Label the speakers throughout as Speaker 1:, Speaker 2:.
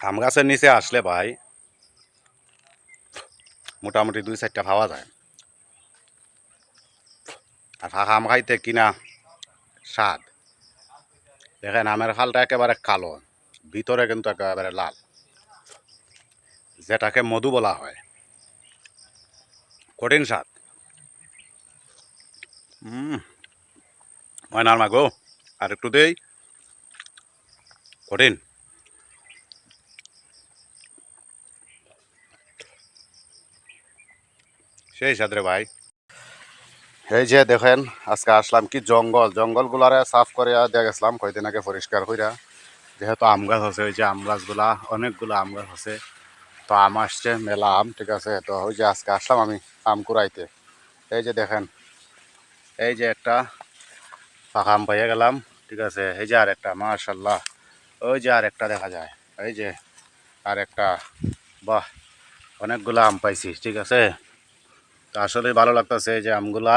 Speaker 1: আম গাছের নিচে আসলে ভাই মোটামুটি 2-4টা পাওয়া যায়। আর ফাঁকা আম খাইতে কিনা স্বাদ। দেখেন আমের খালটা একেবারে কালো, ভিতরে কিন্তু একেবারে লাল, যেটাকে মধু বলা হয়। কঠিন স্বাদ। ময়নার মাগো আর একটু দেই, কঠিন। সেই সাথে ভাই এই যে দেখেন আজকে আসলাম কি জঙ্গলগুলারে সাফ করে দিয়ে গেছিলাম কয়দিন আগে পরিষ্কার কইরা, যেহেতু আম গাছ আছে, ওই যে আম গাছগুলা অনেকগুলো আম গাছ আছে, তো আম আসছে মেলা আম, ঠিক আছে। তো ওই যে আজকে আসলাম আমি আম কুড়াইতে। এই যে দেখেন এই যে একটা পাকা আম পাইয়া গেলাম, ঠিক আছে। এই যে আর একটা মাশাল্লাহ, ওই যে আর একটা দেখা যায়, এই যে আর একটা, বাহ অনেকগুলা আম পাইছি, ঠিক আছে। তো আসলে ভালো লাগতেছে, এই যে আমগুলা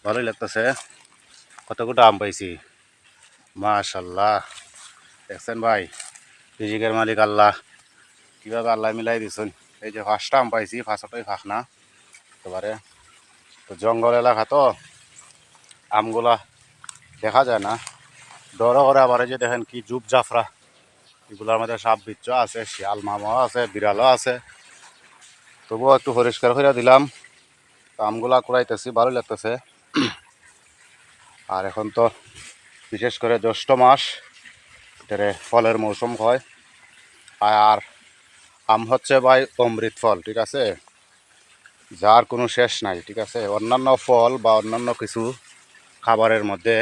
Speaker 1: ভালোই লাগতেছে। কতগুলো আম পাইছি মাশাল্লাহ, দেখছেন ভাই, রিজিকের মালিক আল্লাহ, কীভাবে আল্লাহ মিলাই দিচ্ছেন। এই যে 5টা আম পাইছি, 5টাই ফাঁক না একেবারে। তো জঙ্গল এলাকা তো আমগুলা দেখা যায় না, ডরও করে। আবার এই যে দেখেন কি জুপ জাফরা, এগুলোর মধ্যে সাপ বিচ্ছ আছে, শিয়াল মামাও আছে, বিড়ালও আছে। তবুও একটু পরিষ্কার করে দিলাম। তো আমগুলা কুড়াইতেছি, ভালোই লাগতেছে। আর এখন তো বিশেষ করে জ্যৈষ্ঠ মাস, এটারে ফলের মৌসুম হয়। আর আম হচ্ছে ভাই অমৃত ফল, ঠিক আছে, যার কোনো শেষ নাই, ঠিক আছে। অন্যান্য ফল বা অন্যান্য কিছু খাবারের মধ্যে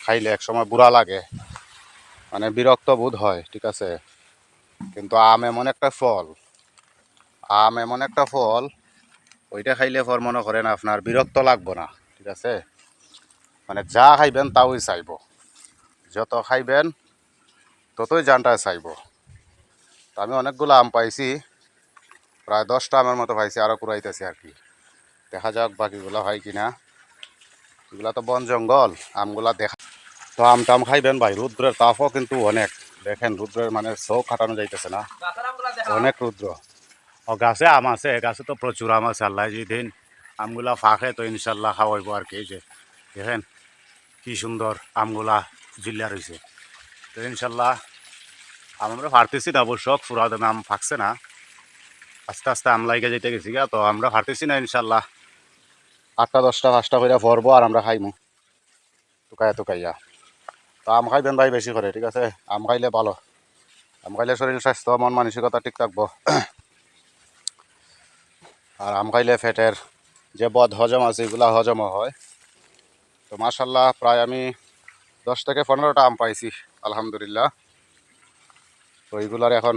Speaker 1: খাইলে একসময় বুড়া লাগে, মানে বিরক্ত বোধ হয়, ঠিক আছে। কিন্তু আম এমন একটা ফল, ওইটা খাইলে পর মনে করেন আপনার বিরক্ত লাগবো না, ঠিক আছে। মানে যা খাইবেন তাওই চাইব, যত খাইবেন ততই জানটায় চাইব। তো আমি অনেকগুলো আম পাইছি, প্রায় 10টা আমের মতো পাইছি, আরও কুড়াইতেছি আর কি। দেখা যাক বাকিগুলো হয় কিনা। এগুলা তো বন জঙ্গল, আমগুলা দেখা। তো আম টাম খাইবেন ভাই, রুদ্রের তাপও কিন্তু অনেক, দেখেন রুদ্রের মানে চোখ কাটানো যাইতেছে না, অনেক রুদ্র। ও গাছে আম আছে, গাছে তো প্রচুর আম আছে। আল্লাহ যেদিন আমগুলা ফাঁকে তো ইনশাল্লাহ খাওয়াইবো আর কি। যে দেখেন কি সুন্দর আমগুলা জিল্লা রয়েছে। তো ইনশাল্লাহ আমরা পারতেছি না অবশ্য, পুরা দামে আম ফাঁকছে না, আস্তে আস্তে আম লাইগে যেতে গেছি গা। তো আমরা পারতেছি না, ইনশাল্লাহ 8টা 10টা 5টা করে ভরবো আর আমরা খাইমু টুকাইয়া টুকাইয়া। তো আম খাইবেন ভাই বেশি করে, ঠিক আছে। আম খাইলে ভালো, আম খাইলে শরীর স্বাস্থ্য মন মানসিকতা ঠিক থাকবো। আর আম খাইলে ফ্যাটের যে বদ হজম আছে এগুলা হজমও হয়। তো মাশাল্লাহ প্রায় আমি 10 থেকে 15টা আম পাইছি আলহামদুলিল্লাহ। তো এইগুলার এখন